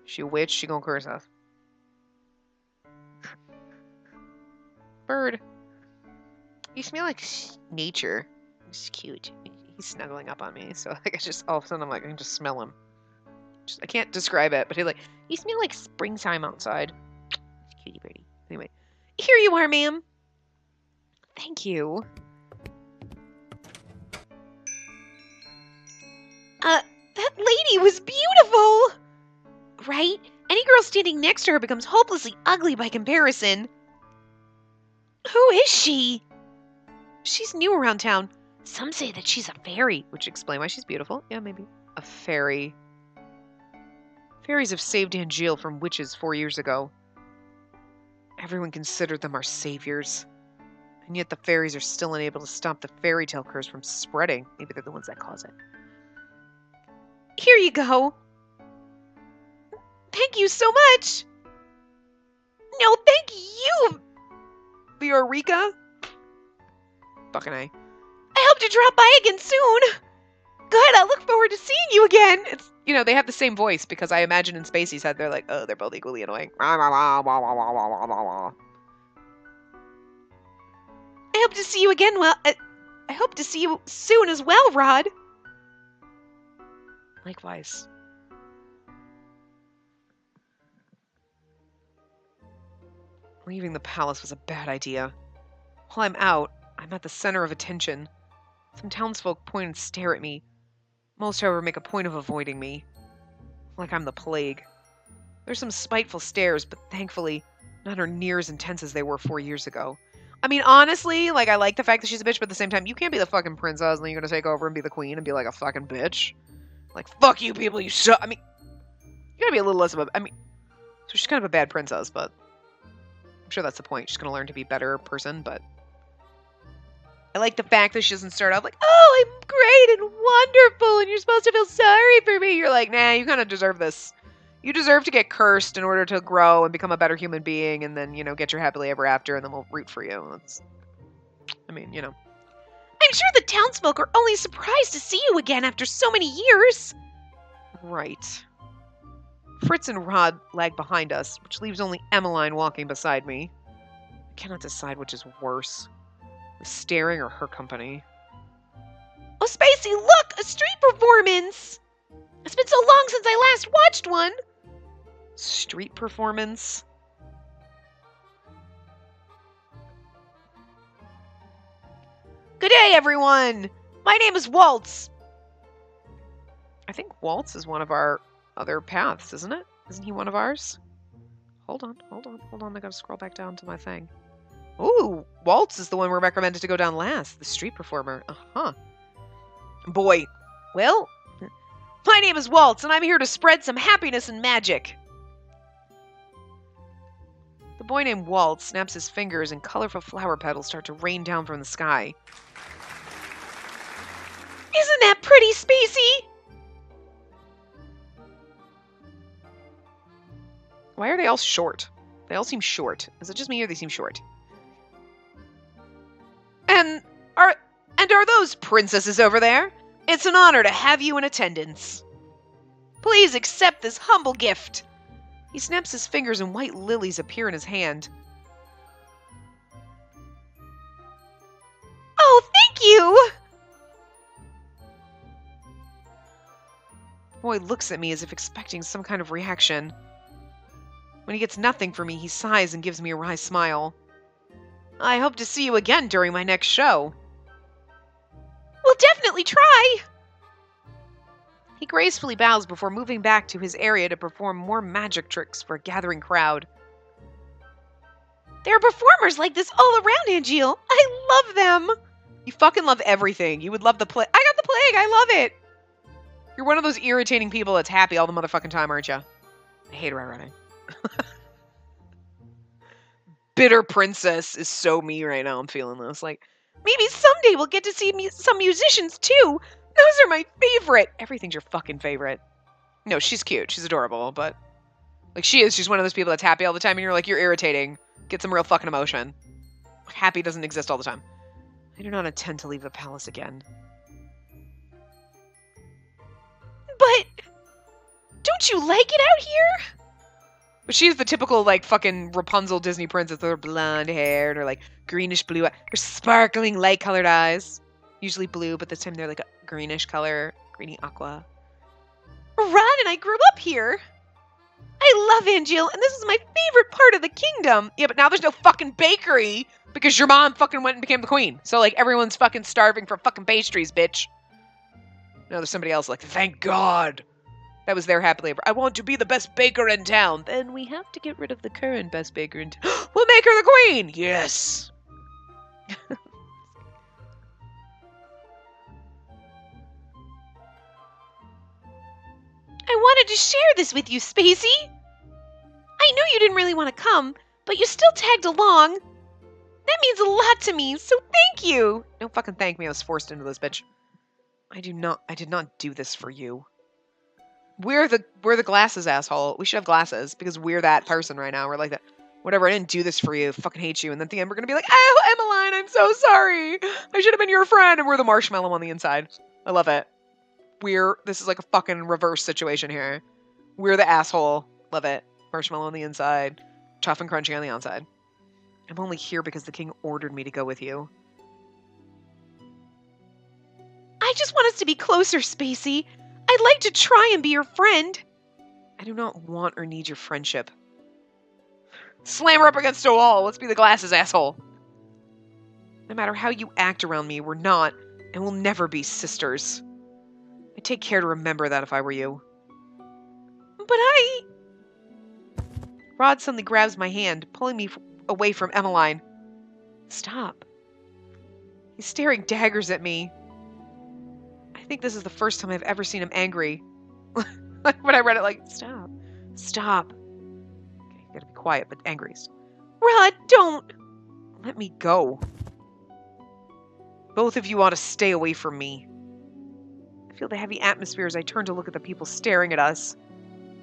[SPEAKER 1] She a witch, she gonna curse us. Bird. You smell like nature. He's cute. He's snuggling up on me, so like I just all of a sudden I'm like I can just smell him. I can't describe it, but he's like, you smell like springtime outside. Cutie birdie. Anyway,
[SPEAKER 3] here you are, ma'am.
[SPEAKER 1] Thank you.
[SPEAKER 3] That lady was beautiful! Right? Any girl standing next to her becomes hopelessly ugly by comparison. Who is she? She's new around town. Some say that she's a fairy.
[SPEAKER 1] Which explain why she's beautiful. Yeah, maybe. A fairy. Fairies have saved Angeal from witches 4 years ago. Everyone considered them our saviors. And yet the fairies are still unable to stop the fairy tale curse from spreading. Maybe they're the ones that cause it.
[SPEAKER 3] Here you go. Thank you so much. No, thank you.
[SPEAKER 1] Viorica? Fucking A.
[SPEAKER 3] I hope to drop by again soon. Good, I look forward to seeing you again.
[SPEAKER 1] It's, you know, they have the same voice because I imagine in Spacey's head they're like, oh, they're both equally annoying.
[SPEAKER 3] I hope to see you again. Well, I hope to see you soon as well, Rod.
[SPEAKER 1] Likewise. Leaving the palace was a bad idea. While I'm out, I'm at the center of attention. Some townsfolk point and stare at me. Most, however, make a point of avoiding me. Like I'm the plague. There's some spiteful stares, but thankfully, not near as intense as they were 4 years ago. I mean, honestly, like, I like the fact that she's a bitch, but at the same time, you can't be the fucking princess and then you're gonna take over and be the queen and be like a fucking bitch. Like, fuck you people, you suck. I mean, you gotta be a little less of a... I mean, so she's kind of a bad princess, but I'm sure that's the point. She's gonna learn to be a better person, but I like the fact that she doesn't start off like, oh, I'm great and wonderful and you're supposed to feel sorry for me. You're like, nah, you kind of deserve this. You deserve to get cursed in order to grow and become a better human being and then, you know, get your happily ever after and then we'll root for you. That's, I mean, you know.
[SPEAKER 3] I'm sure the townsfolk are only surprised to see you again after so many years.
[SPEAKER 1] Right. Fritz and Rod lag behind us, which leaves only Emmeline walking beside me. I cannot decide which is worse, the staring or her company.
[SPEAKER 3] Oh, Spacey, look! A street performance! It's been so long since I last watched one!
[SPEAKER 1] Street performance?
[SPEAKER 3] Good day, everyone! My name is Waltz.
[SPEAKER 1] I think Waltz is one of our other paths, isn't it? Isn't he one of ours? Hold on. I gotta scroll back down to my thing. Ooh, Waltz is the one we're recommended to go down last. The street performer. Uh-huh. Boy.
[SPEAKER 3] Well, my name is Waltz, and I'm here to spread some happiness and magic.
[SPEAKER 1] The boy named Waltz snaps his fingers and colorful flower petals start to rain down from the sky.
[SPEAKER 3] Isn't that pretty, Spacey?
[SPEAKER 1] Why are they all short? They all seem short. Is it just me or they seem short? And are those princesses over there? It's an honor to have you in attendance.
[SPEAKER 3] Please accept this humble gift.
[SPEAKER 1] He snaps his fingers and white lilies appear in his hand.
[SPEAKER 3] Oh, thank you!
[SPEAKER 1] The boy looks at me as if expecting some kind of reaction. When he gets nothing from me, he sighs and gives me a wry smile. I hope to see you again during my next show.
[SPEAKER 3] We'll definitely try!
[SPEAKER 1] He gracefully bows before moving back to his area to perform more magic tricks for a gathering crowd.
[SPEAKER 3] There are performers like this all around, Angeal. I love them!
[SPEAKER 1] You fucking love everything. You would love the plague. I got the plague! I love it! You're one of those irritating people that's happy all the motherfucking time, aren't you? I hate her already. Bitter princess is so me right now. I'm feeling this. Like,
[SPEAKER 3] maybe someday we'll get to see some musicians too. Those are my favorite.
[SPEAKER 1] Everything's your fucking favorite. No, she's cute. She's adorable, but like she's one of those people that's happy all the time and you're like, you're irritating. Get some real fucking emotion. Happy doesn't exist all the time. I do not intend to leave the palace again.
[SPEAKER 3] But don't you like it out here?
[SPEAKER 1] But she's the typical, like, fucking Rapunzel Disney princess with her blonde hair and her, like, greenish blue, her sparkling light-colored eyes. Usually blue, but this time they're, like, a greenish color, greeny aqua.
[SPEAKER 3] Ron and I grew up here. I love Angeal, and this is my favorite part of the kingdom.
[SPEAKER 1] Yeah, but now there's no fucking bakery because your mom fucking went and became the queen. So, like, everyone's fucking starving for fucking pastries, bitch. No, there's somebody else like, thank God. That was their happy labor. I want to be the best baker in town. Then we have to get rid of the current best baker in town. We'll make her the queen. Yes.
[SPEAKER 3] I wanted to share this with you, Spacey. I know you didn't really want to come, but you still tagged along. That means a lot to me, so thank you.
[SPEAKER 1] Don't fucking thank me. I was forced into this, bitch. I did not do this for you. We're the glasses, asshole. We should have glasses because we're that person right now. We're like that. Whatever, I didn't do this for you. Fucking hate you. And then at the end, we're gonna be like, oh, Emmeline, I'm so sorry. I should have been your friend. And we're the marshmallow on the inside. I love it. This is like a fucking reverse situation here. We're the asshole. Love it. Marshmallow on the inside. Tough and crunchy on the outside. I'm only here because the king ordered me to go with you.
[SPEAKER 3] I just want us to be closer, Spacey. I'd like to try and be your friend.
[SPEAKER 1] I do not want or need your friendship. Slam her up against a wall. Let's be the glasses, asshole. No matter how you act around me, we're not and will never be sisters. I'd take care to remember that if I were you.
[SPEAKER 3] But
[SPEAKER 1] Rod suddenly grabs my hand, pulling me away from Emmeline. Stop. He's staring daggers at me. I think this is the first time I've ever seen him angry. When I read it, like, stop. Stop. Okay, you gotta be quiet, but angry.
[SPEAKER 3] Rod, don't.
[SPEAKER 1] Let me go. Both of you ought to stay away from me. I feel the heavy atmosphere as I turn to look at the people staring at us.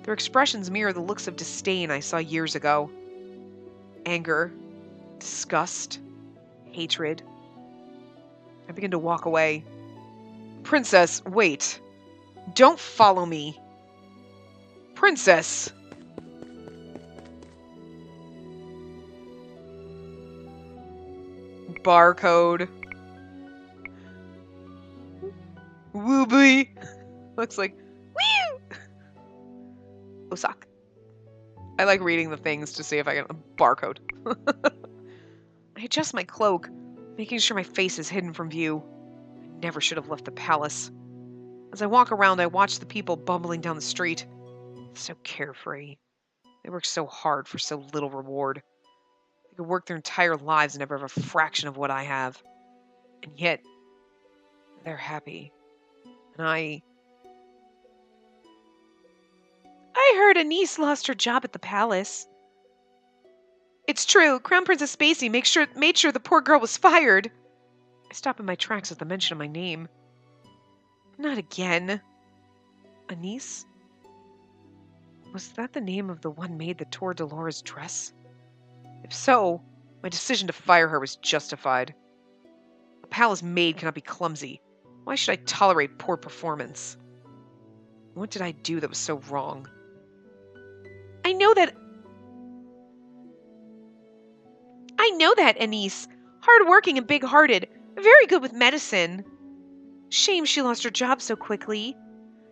[SPEAKER 1] Their expressions mirror the looks of disdain I saw years ago. Anger, disgust, hatred. I begin to walk away. Princess, wait. Don't follow me. Princess. Barcode. Wooby. Looks like woo. Osak. I like reading the things to see if I can barcode. I adjust my cloak, making sure my face is hidden from view. I never should have left the palace. As I walk around, I watch the people bumbling down the street. So carefree. They work so hard for so little reward. They could work their entire lives and never have a fraction of what I have. And yet, they're happy. And I heard a niece lost her job at the palace. It's true. Crown Princess Spacey made sure the poor girl was fired. I stop in my tracks at the mention of my name. Not again. A niece? Was that the name of the one maid that tore Dolores' dress? If so, my decision to fire her was justified. A palace maid cannot be clumsy. Why should I tolerate poor performance? What did I do that was so wrong? I know that, Anise. Hard-working and big-hearted. Very good with medicine. Shame she lost her job so quickly.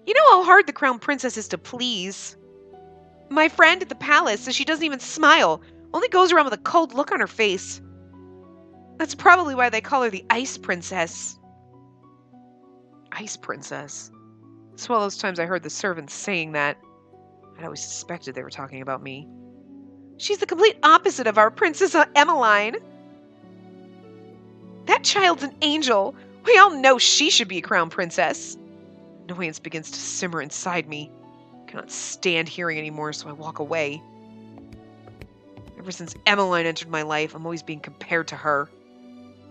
[SPEAKER 1] You know how hard the Crown Princess is to please. My friend at the palace says she doesn't even smile, only goes around with a cold look on her face. That's probably why they call her the Ice Princess. Ice Princess? It's one of those times I heard the servants saying that. I'd always suspected they were talking about me. She's the complete opposite of our Princess Emmeline. That child's an angel. We all know she should be a crown princess. Annoyance begins to simmer inside me. I cannot stand hearing anymore, so I walk away. Ever since Emmeline entered my life, I'm always being compared to her.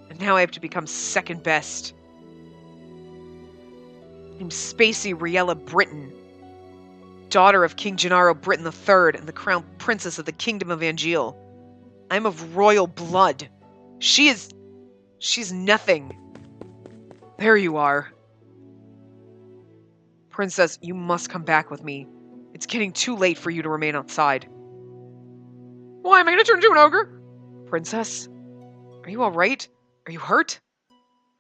[SPEAKER 1] And now I have to become second best. I'm Spacey Riella Britton, daughter of King Gennaro Britton III and the crown princess of the Kingdom of Angeal. I'm of royal blood. She's nothing. There you are. Princess, you must come back with me. It's getting too late for you to remain outside. Why am I going to turn into an ogre? Princess, are you all right? Are you hurt?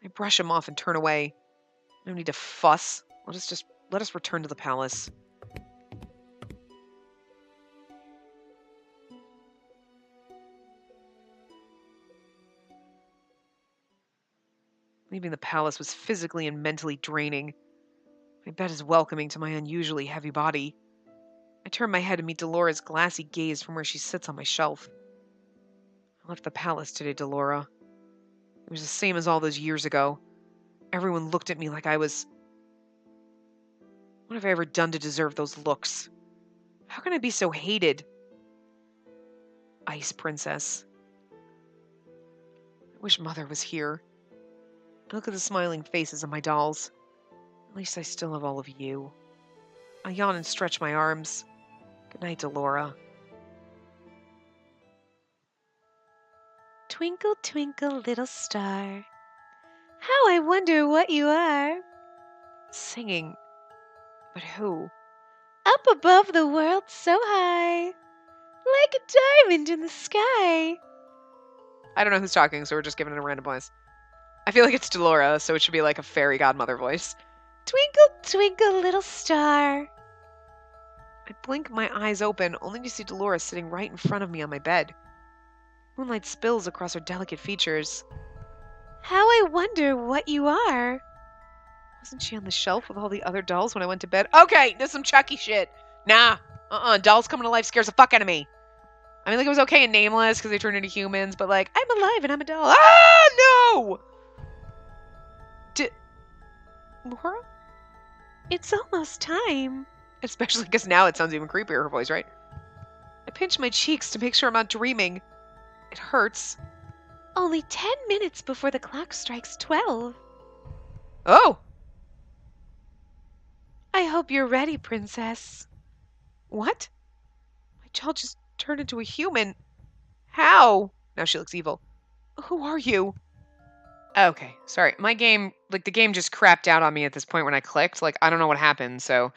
[SPEAKER 1] I brush him off and turn away. No need to fuss. Let us return to the palace. Leaving the palace was physically and mentally draining. My bed is welcoming to my unusually heavy body. I turn my head to meet Dolores' glassy gaze from where she sits on my shelf. I left the palace today, Delora. It was the same as all those years ago. Everyone looked at me like I was... What have I ever done to deserve those looks? How can I be so hated? Ice Princess. I wish Mother was here. I look at the smiling faces of my dolls. At least I still have all of you. I yawn and stretch my arms. Good night, Delora.
[SPEAKER 3] Twinkle, twinkle, little star. How I wonder what you are.
[SPEAKER 1] Singing. But who?
[SPEAKER 3] Up above the world so high. Like a diamond in the sky.
[SPEAKER 1] I don't know who's talking, so we're just giving it a random voice. I feel like it's Delora, so it should be like a fairy godmother voice.
[SPEAKER 3] Twinkle, twinkle, little star.
[SPEAKER 1] I blink my eyes open, only to see Delora sitting right in front of me on my bed. Moonlight spills across her delicate features.
[SPEAKER 3] How I wonder what you are.
[SPEAKER 1] Wasn't she on the shelf with all the other dolls when I went to bed? Okay, this is some Chucky shit. Nah, dolls coming to life scares the fuck out of me. I mean, like, it was okay in Nameless because they turned into humans, but like, I'm alive and I'm a doll. Ah, no! Laura?
[SPEAKER 3] It's almost time.
[SPEAKER 1] Especially because now it sounds even creepier, her voice, right? I pinch my cheeks to make sure I'm not dreaming. It hurts.
[SPEAKER 3] Only 10 minutes before the clock strikes 12.
[SPEAKER 1] Oh!
[SPEAKER 3] I hope you're ready, Princess.
[SPEAKER 1] What? My child just turned into a human. How? Now she looks evil. Who are you? Okay, sorry. My game, like, the game just crapped out on me at this point when I clicked. Like, I don't know what happened, so,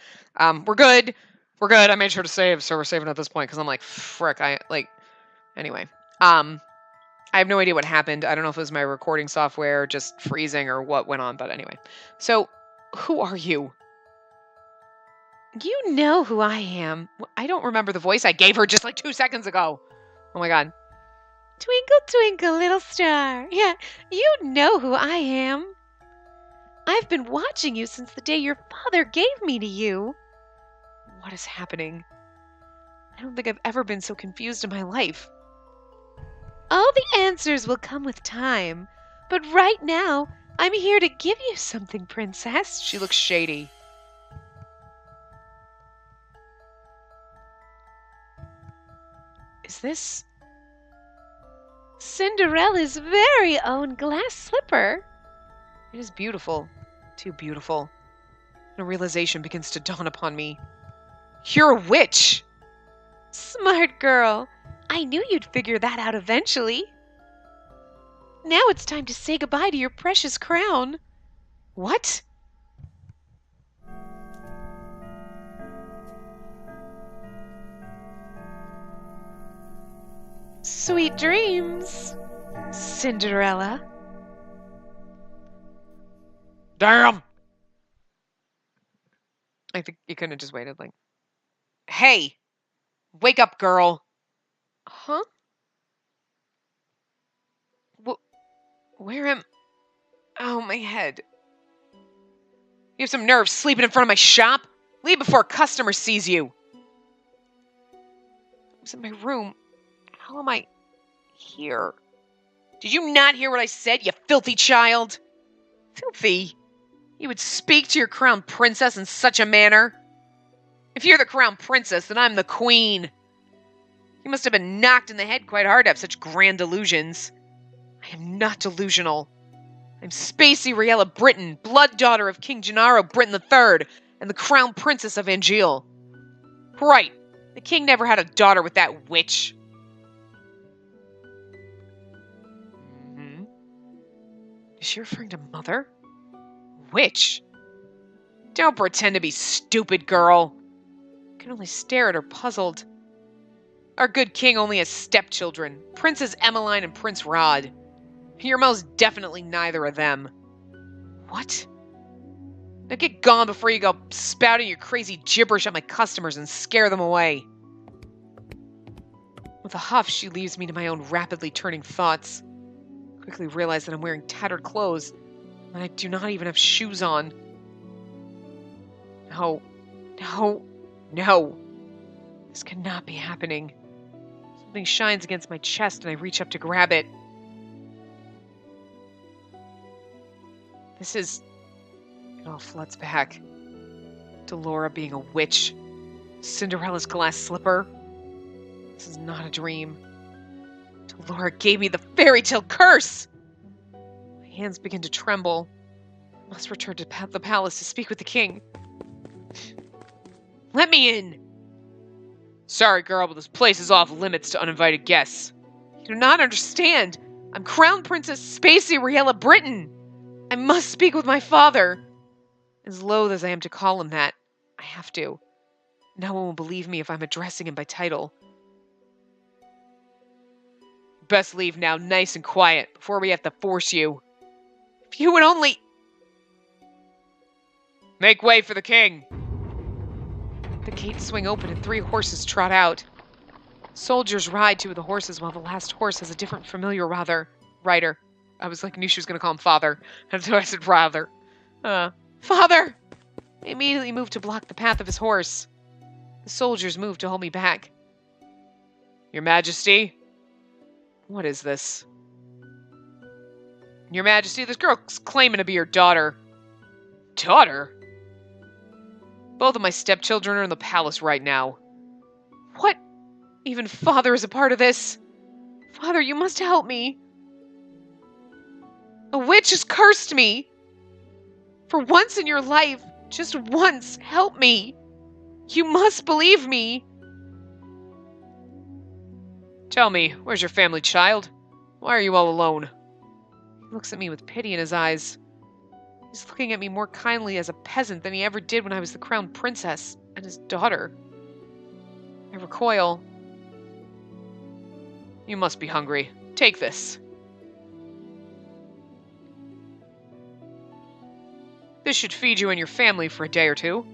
[SPEAKER 1] we're good. We're good. I made sure to save, so we're saving at this point because I'm like, frick. Anyway. I have no idea what happened. I don't know if it was my recording software just freezing or what went on, but anyway. So, who are you?
[SPEAKER 3] You know who I am.
[SPEAKER 1] I don't remember the voice I gave her just like 2 seconds ago. Oh my god.
[SPEAKER 3] Twinkle, twinkle, little star. Yeah, you know who I am. I've been watching you since the day your father gave me to you.
[SPEAKER 1] What is happening? I don't think I've ever been so confused in my life.
[SPEAKER 3] All the answers will come with time, but right now, I'm here to give you something, princess.
[SPEAKER 1] She looks shady. Is this
[SPEAKER 3] Cinderella's very own glass slipper?
[SPEAKER 1] It is beautiful. Too beautiful. And a realization begins to dawn upon me. You're a witch!
[SPEAKER 3] Smart girl. I knew you'd figure that out eventually. Now it's time to say goodbye to your precious crown.
[SPEAKER 1] What?
[SPEAKER 3] Sweet dreams, Cinderella.
[SPEAKER 1] Damn! I think you couldn't have just waited, like... Hey! Wake up, girl!
[SPEAKER 3] Huh?
[SPEAKER 1] Where am... Oh, my head. You have some nerve sleeping in front of my shop? Leave before a customer sees you! I was in my room. How am I here? Did you not hear what I said, you filthy child? Filthy? You would speak to your crown princess in such a manner? If you're the crown princess, then I'm the queen. You must have been knocked in the head quite hard to have such grand delusions. I am not delusional. I'm Spacey Riella Britain, blood daughter of King Gennaro Britain III, and the crown princess of Angeal. Right, the king never had a daughter with that witch. Is she referring to mother? Witch? Don't pretend to be stupid, girl. I can only stare at her puzzled. Our good king only has stepchildren, Princess Emmeline and Prince Rod. You're most definitely neither of them. What? Now get gone before you go spouting your crazy gibberish at my customers and scare them away. With a huff, she leaves me to my own rapidly turning thoughts. Quickly realize that I'm wearing tattered clothes, and I do not even have shoes on. No. No. No. This cannot be happening. Something shines against my chest, and I reach up to grab it. This is... It all floods back. Delora being a witch. Cinderella's glass slipper. This is not a dream. Delora gave me the fairy tale curse! My hands begin to tremble. I must return to the palace to speak with the king. Let me in! Sorry, girl, but this place is off limits to uninvited guests. You do not understand. I'm Crown Princess Spacey Riella Britain. I must speak with my father. As loath as I am to call him that, I have to. No one will believe me if I'm addressing him by title. Best leave now, nice and quiet, before we have to force you. If you would only... Make way for the king! The gates swing open and 3 horses trot out. Soldiers ride 2 of the horses while the last horse has a different familiar rider. I knew she was going to call him father. That's why I said rather. Father! I immediately move to block the path of his horse. The soldiers move to hold me back. Your Majesty? What is this? Your Majesty, this girl's claiming to be your daughter. Daughter? Both of my stepchildren are in the palace right now. What? Even father is a part of this? Father, you must help me. A witch has cursed me. For once in your life, just once, help me. You must believe me. Tell me, where's your family, child? Why are you all alone? He looks at me with pity in his eyes. He's looking at me more kindly as a peasant than he ever did when I was the crown princess and his daughter. I recoil. You must be hungry. Take this. This should feed you and your family for a day or two.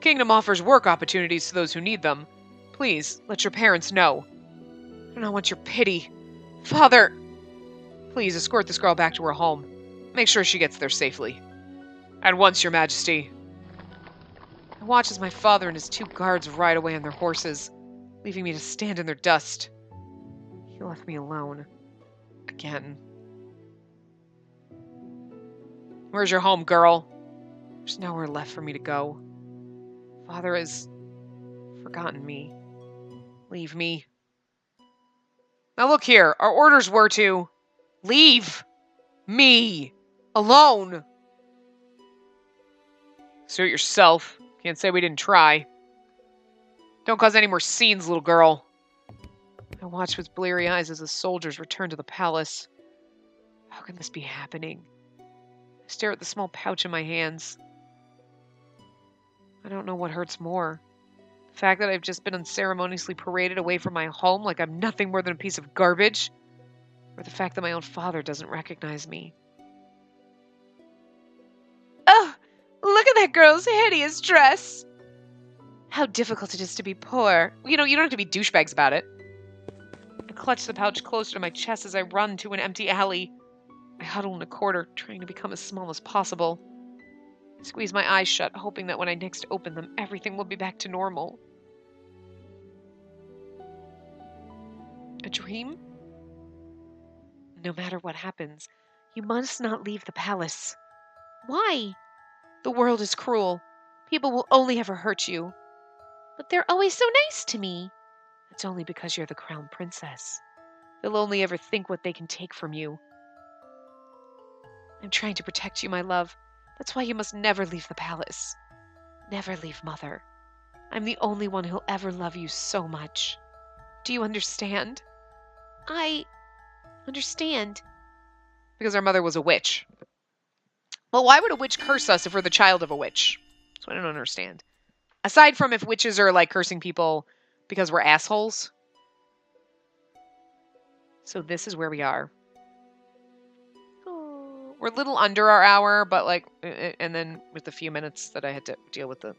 [SPEAKER 1] Kingdom offers work opportunities to those who need them. Please, let your parents know. I do not want your pity. Father! Please, escort this girl back to her home. Make sure she gets there safely. At once, your majesty. I watch as my father and his 2 guards ride away on their horses, leaving me to stand in their dust. He left me alone. Again. Where's your home, girl? There's nowhere left for me to go. Father has forgotten me. Leave me. Now look here, our orders were to leave me alone. Suit yourself. Can't say we didn't try. Don't cause any more scenes, little girl. I watch with bleary eyes as the soldiers return to the palace. How can this be happening? I stare at the small pouch in my hands. I don't know what hurts more. The fact that I've just been unceremoniously paraded away from my home like I'm nothing more than a piece of garbage, or the fact that my own father doesn't recognize me.
[SPEAKER 3] Oh, look at that girl's hideous dress. How difficult it is to be poor.
[SPEAKER 1] You don't have to be douchebags about it. I clutch the pouch closer to my chest as I run to an empty alley. I huddle in a corner, trying to become as small as possible. I squeeze my eyes shut, hoping that when I next open them, everything will be back to normal. A dream? No matter what happens, you must not leave the palace.
[SPEAKER 3] Why?
[SPEAKER 1] The world is cruel. People will only ever hurt you.
[SPEAKER 3] But they're always so nice to me.
[SPEAKER 1] It's only because you're the crown princess. They'll only ever think what they can take from you. I'm trying to protect you, my love. That's why you must never leave the palace. Never leave Mother. I'm the only one who'll ever love you so much. Do you understand?
[SPEAKER 3] I understand.
[SPEAKER 1] Because our mother was a witch. Well, why would a witch curse us if we're the child of a witch? That's what I don't understand. Aside from if witches are like cursing people because we're assholes. So this is where we are. Oh, we're a little under our hour, but like, and then with the few minutes that I had to deal with the...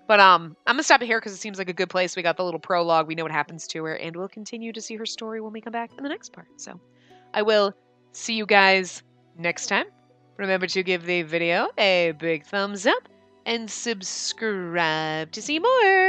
[SPEAKER 1] But I'm going to stop it here because it seems like a good place. We got the little prologue. We know what happens to her. And we'll continue to see her story when we come back in the next part. So I will see you guys next time. Remember to give the video a big thumbs up and subscribe to see more.